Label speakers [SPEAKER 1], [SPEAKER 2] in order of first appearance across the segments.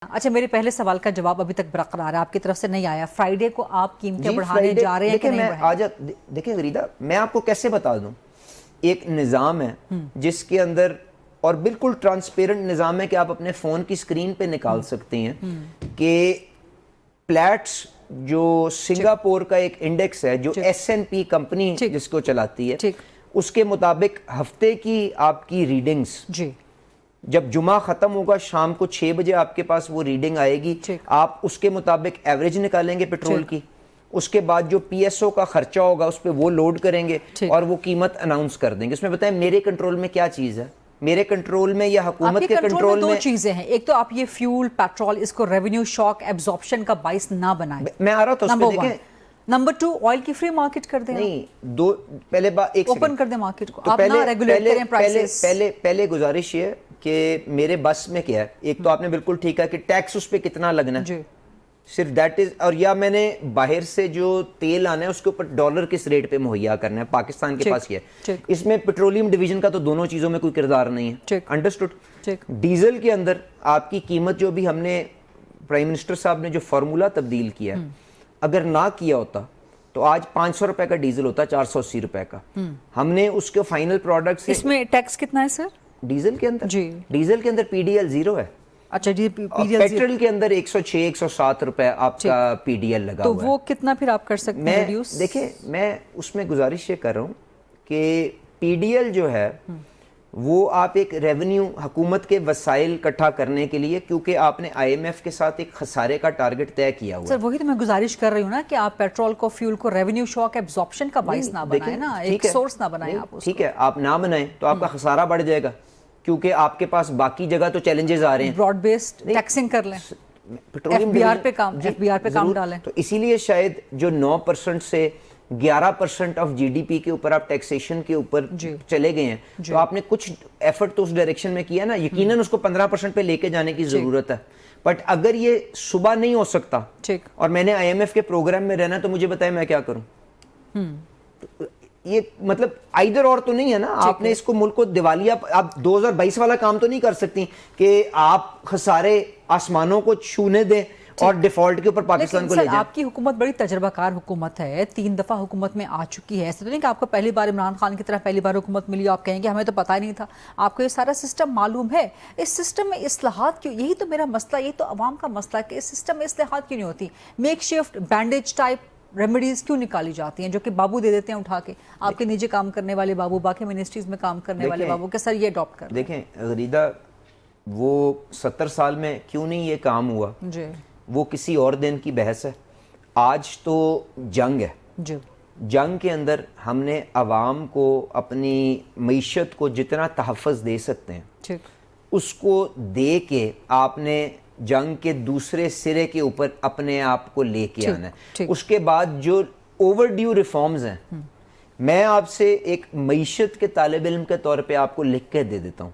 [SPEAKER 1] اچھا میرے پہلے سوال کا جواب ابھی تک برقرار ہے، آپ کی طرف سے نہیں آیا۔ فرائیڈے کو آپ قیمتیں بڑھانے جا رہے ہیں کہ نہیں بڑھائیں؟
[SPEAKER 2] دیکھیں غریدہ، میں آپ کو کیسے بتا دوں، ایک نظام ہے جس کے اندر، اور بالکل ٹرانسپیرنٹ نظام ہے کہ آپ اپنے فون کی سکرین پہ نکال سکتے ہیں کہ پلیٹس جو سنگاپور کا ایک انڈیکس ہے جو S&P کمپنی جس کو چلاتی ہے، اس کے مطابق ہفتے کی آپ کی ریڈنگز، جب جمعہ ختم ہوگا شام کو 6 بجے آپ کے پاس وہ ریڈنگ آئے گی، آپ اس کے مطابق ایوریج نکالیں گے پیٹرول کی، اس کے بعد جو PSO کا خرچہ ہوگا اس پہ وہ لوڈ کریں گے اور وہ قیمت اناؤنس کر دیں گے۔ اس میں بتائیں میرے کنٹرول میں کیا چیز ہے؟ میرے کنٹرول میں یا حکومت کے کنٹرول میں؟
[SPEAKER 1] دو چیزیں ہیں، ایک تو آپ یہ فیول پیٹرول اس کو ریونیو شاک ایبزارپشن کا باعث نہ بنائیں۔
[SPEAKER 2] میں آ رہا تھا اس پہ، دیکھیں
[SPEAKER 1] نمبر 2 آئل کی فری مارکیٹ کر دیں،
[SPEAKER 2] نہیں دو پہلے بات ایک
[SPEAKER 1] اوپن کر دیں مارکیٹ کو، آپ نہ ریگولیٹ کریں پرائسز۔
[SPEAKER 2] پہلے گزارش یہ کہ میرے بس میں کیا ہے، ایک تو آپ نے بالکل ٹھیک ہے کہ ٹیکس اس پہ کتنا لگنا ہے، صرف دیٹ از، اور یا میں نے باہر سے جو تیل آنا ہے اس کے اوپر ڈالر کس ریٹ پہ مہیا کرنا ہے، پاکستان کے پاس کیا ہے۔ اس میں پیٹرولیم ڈویژن کا تو دونوں چیزوں میں کوئی کردار نہیں ہے، انڈرسٹوڈ۔ ڈیزل کے اندر آپ کی قیمت جو بھی ہم نے پرائم منسٹر صاحب نے جو فارمولا تبدیل کیا ہے، اگر نہ کیا ہوتا تو آج 500 روپے کا ڈیزل ہوتا 480 روپے کا۔ ہم نے اس کے فائنل پروڈکٹ سے،
[SPEAKER 1] اس میں ٹیکس کتنا ہے سر
[SPEAKER 2] ڈیزل کے اندر؟ ڈیزل کے اندر PDL 0 ہے۔
[SPEAKER 1] اچھا جی،
[SPEAKER 2] پیٹرول کے اندر 106 107 روپے آپ کا PDL لگا ہوا ہے۔
[SPEAKER 1] تو وہ کتنا پھر آپ کر سکتے ہیں ریڈیوس؟
[SPEAKER 2] دیکھیں میں اس میں گزارش یہ کر رہا ہوں کہ PDL جو ہے وہ آپ ایک ریونیو حکومت کے وسائل اکٹھا کرنے کے لیے، کیونکہ آپ نے IMF کے ساتھ ایک خسارے کا ٹارگٹ طے کیا ہوا ہے۔
[SPEAKER 1] سر وہی تو میں گزارش کر رہی ہوں نا کہ آپ پیٹرول کو، فیول کو ریونیو شاک ایبزارپشن کا باعث نہ بنائیں نا، ایک سورس نہ بنائیں آپ اس کو۔
[SPEAKER 2] ٹھیک ہے، آپ نہ بنائیں تو آپ کا خسارہ بڑھ جائے گا، کیونکہ آپ کے پاس باقی جگہ تو چیلنجز آ رہے ہیں۔
[SPEAKER 1] براڈ بیسڈ ٹیکسنگ کر لیں، FBR پہ کام ڈالیں۔
[SPEAKER 2] تو اسی لیے شاید جو 9% سے 11% آف GDP کے اوپر آپ ٹیکسیشن کے اوپر چلے گئے ہیں، تو آپ نے کچھ ایفرٹ تو اس ڈائریکشن میں کیا نا، یقیناً اس کو 15% پہ لے کے جانے کی ضرورت ہے۔ بٹ اگر یہ صبح نہیں ہو سکتا اور میں نے IMF کے پروگرام میں رہنا، تو مجھے بتائیں میں کیا کروں؟ یہ مطلب آئیدر اور تو نہیں ہے نا، آپ نے اس کو ملک کو دیوالیہ، آپ 2022 والا کام تو نہیں کر سکتی کہ آپ خسارے آسمانوں کو چھونے دیں اور ڈیفالٹ کے اوپر پاکستان کو لے جائیں۔
[SPEAKER 1] آپ کی حکومت بڑی تجربہ کار حکومت ہے، 3 دفعہ حکومت میں آ چکی ہے، ایسا تو نہیں کہ آپ کو پہلی بار عمران خان کی طرح پہلی بار حکومت ملی آپ کہیں گے ہمیں تو پتہ ہی نہیں تھا، آپ کو یہ سارا سسٹم معلوم ہے۔ اس سسٹم میں اصلاحات کیوں؟ یہی تو میرا مسئلہ، یہی تو عوام کا مسئلہ ہے کہ اس سسٹم میں اصلاحات کیوں نہیں ہوتی؟ Make shift bandage type remedies کیوں نکالی جاتی ہیں جو کہ بابو دے دیتے ہیں اٹھا کے، آپ کے نیچے کام کرنے والے بابو، باقی منسٹریز میں کام کرنے والے بابو کہ سر یہ اڈاپٹ کر۔
[SPEAKER 2] دیکھیں غریدہ، وہ 70 سال میں کیوں نہیں یہ کام ہوا، وہ کسی اور دن کی بحث ہے۔ آج تو جنگ ہے، جنگ کے اندر ہم نے عوام کو اپنی معیشت کو جتنا تحفظ دے سکتے ہیں اس کو دے کے آپ نے جنگ کے دوسرے سرے کے اوپر اپنے آپ کو لے کے آنا ہے۔ اس کے بعد جو اوور ڈیو ریفارمز ہیں، میں آپ سے ایک معیشت کے طالب علم کے طور پہ آپ کو لکھ کے دے دیتا ہوں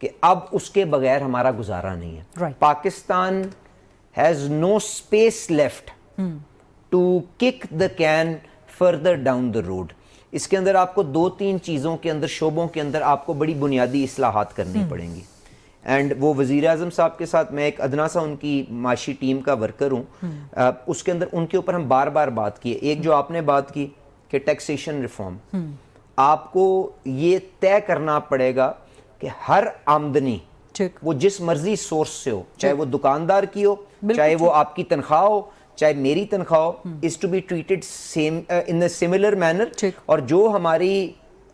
[SPEAKER 2] کہ اب اس کے بغیر ہمارا گزارا نہیں ہے۔ Pakistan has no space left to kick the can further down the road۔ اس کے اندر آپ کو 2-3 چیزوں کے اندر، شعبوں کے اندر آپ کو بڑی بنیادی اصلاحات کرنی پڑیں گی۔ اینڈ وہ وزیر اعظم صاحب کے ساتھ میں ایک ادنا سا ان کی معاشی ٹیم کا ورکر ہوں، اس کے اندر ان کے اوپر ہم بار بار بات کی۔ ایک جو آپ نے بات کی کہ ٹیکسیشن ریفارم، آپ کو یہ طے کرنا پڑے گا کہ ہر آمدنی وہ جس مرضی سورس سے ہو، چاہے وہ دکاندار کی ہو، چاہے وہ آپ کی تنخواہ ہو، چاہے میری تنخواہ ہو، is to be treated same in a similar manner۔ اور جو ہماری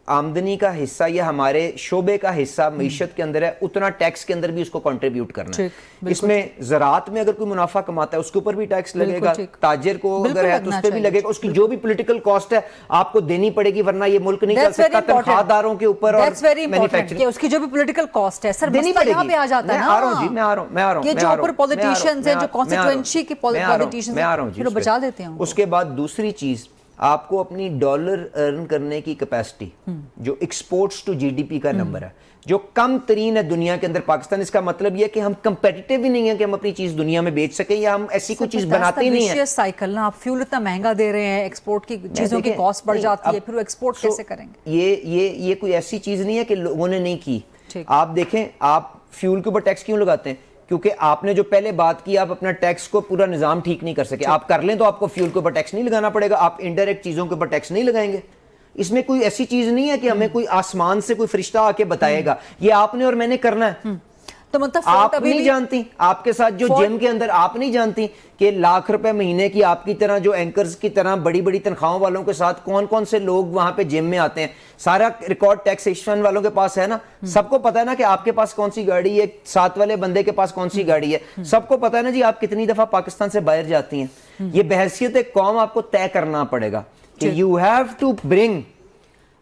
[SPEAKER 2] آمدنی کا حصہ یا ہمارے شعبے کا حصہ معیشت کے اندر ہے، اتنا ٹیکس کے اندر بھی اس کو کنٹریبیوٹ کرنا ہے۔ اس میں زراعت میں اگر کوئی منافع کماتا ہے اس کے اوپر بھی ٹیکس لگے گا، تاجر کو اگر ہے تو اس پہ بھی لگے گا، اس کی جو بھی پولیٹیکل کاسٹ ہے آپ کو دینی پڑے گی، ورنہ یہ ملک نہیں چل سکتا۔ تنخواہ داروں کے اوپر اور مینوفیکچرنگ،
[SPEAKER 1] اس کی جو بھی پولیٹیکل کاسٹ ہے سر مسئلہ یہاں پہ آ جاتا ہے نا۔
[SPEAKER 2] میں آ رہا ہوں جی، میں آ رہا ہوں،
[SPEAKER 1] یہ جو اوپر پولیٹیشنز ہیں، جو کانسٹیٹوئنسی کے پولیٹیشنز ہیں، پھر وہ بچا دیتے ہیں۔
[SPEAKER 2] اس کے بعد دوسری چیز، آپ کو اپنی ڈالر ارن کرنے کی کیپیسٹی، جو ایکسپورٹس ٹو GDP کا نمبر ہے، جو کم ترین ہے دنیا کے اندر پاکستان، اس کا مطلب یہ کہ ہم کمپیٹیٹیو ہی نہیں ہیں کہ ہم اپنی چیز دنیا میں بیچ سکیں، یا ہم ایسی کوئی چیز بناتے ہی نہیں ہیں۔
[SPEAKER 1] سائیکل نا، آپ فیول اتنا مہنگا دے رہے ہیں، ایکسپورٹ کی چیزوں کی کاسٹ بڑھ جاتی ہے، پھر وہ ایکسپورٹ کیسے کریں گے؟
[SPEAKER 2] یہ کوئی ایسی چیز نہیں ہے کہ لوگوں نے نہیں کی۔ آپ دیکھیں، آپ فیول کے اوپر ٹیکس کیوں لگاتے ہیں؟ کیونکہ آپ نے جو پہلے بات کی آپ اپنا ٹیکس کو پورا نظام ٹھیک نہیں کر سکے. آپ کر لیں تو آپ کو فیول کے اوپر ٹیکس نہیں لگانا پڑے گا, آپ انڈائریکٹ چیزوں کے اوپر ٹیکس نہیں لگائیں گے. اس میں کوئی ایسی چیز نہیں ہے کہ ہمیں کوئی آسمان سے کوئی فرشتہ آ کے بتائے گا یہ آپ نے اور میں نے کرنا ہے.
[SPEAKER 1] تو مطلب
[SPEAKER 2] آپ نہیں جانتی, آپ کے ساتھ جو جم کے اندر آپ نہیں جانتی کہ لاکھ روپے مہینے کی آپ کی طرح جو اینکرز کی طرح بڑی بڑی تنخواہوں والوں کے ساتھ کون کون سے لوگ وہاں پہ جم میں آتے ہیں. سارا ریکارڈ ٹیکسیشن والوں کے پاس ہے نا, سب کو پتا ہے نا کہ آپ کے پاس کون سی گاڑی ہے, ساتھ والے بندے کے پاس کون سی گاڑی ہے, سب کو پتا ہے نا جی آپ کتنی دفعہ پاکستان سے باہر جاتی ہیں. یہ بحیثیت ایک قوم آپ کو طے کرنا پڑے گا کہ یو ہیو ٹو برنگ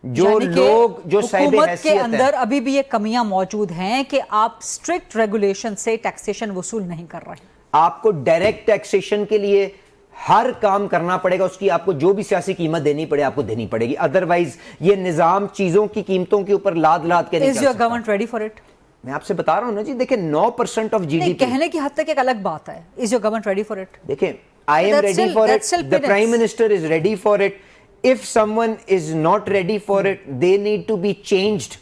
[SPEAKER 2] جو لوگ جو صاحب
[SPEAKER 1] حکومت کے
[SPEAKER 2] حیثیت
[SPEAKER 1] اندر ابھی بھی یہ کمیاں موجود ہیں کہ آپ سٹرکٹ ریگولیشن سے ٹیکسیشن وصول نہیں کر رہے.
[SPEAKER 2] آپ کو ڈائریکٹ ٹیکسیشن کے لیے ہر کام کرنا پڑے گا, اس کی آپ کو جو بھی سیاسی قیمت دینی پڑے آپ کو دینی پڑے گی, ادروائز یہ نظام چیزوں کی قیمتوں کے اوپر لاد لاد کے نہیں چل
[SPEAKER 1] Is your
[SPEAKER 2] سکتا.
[SPEAKER 1] government ready for it?
[SPEAKER 2] میں آپ سے بتا رہا ہوں نا جی, دیکھیں 9% آف جی ڈی پی,
[SPEAKER 1] کہنے کی حد تک ایک الگ بات ہے. Is your government ready for it?
[SPEAKER 2] دیکھیں I am ready for it, the Prime Minister is ready for it. If someone is not ready for it, they need to be changed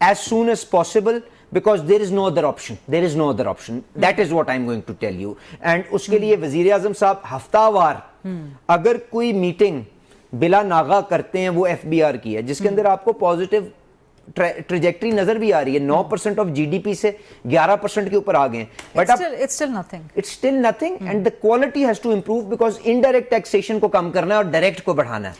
[SPEAKER 2] as soon as possible because there is no other option. There is no other option. That is what I'm going to tell you. And اس کے لیے وزیر اعظم صاحب ہفتہ وار اگر کوئی meeting بلا ناغہ کرتے ہیں وہ ایف بی آر کی ہے جس کے اندر آپ کو پازیٹیو ٹریجیکٹری نظر بھی آ رہی ہے, 9% آف جی ڈی پی سے 11% کے اوپر آ گئے ہیں. But
[SPEAKER 1] It's still nothing.
[SPEAKER 2] And the quality has to improve because indirect taxation کو کم کرنا ہے اور ڈائریکٹ کو بڑھانا ہے.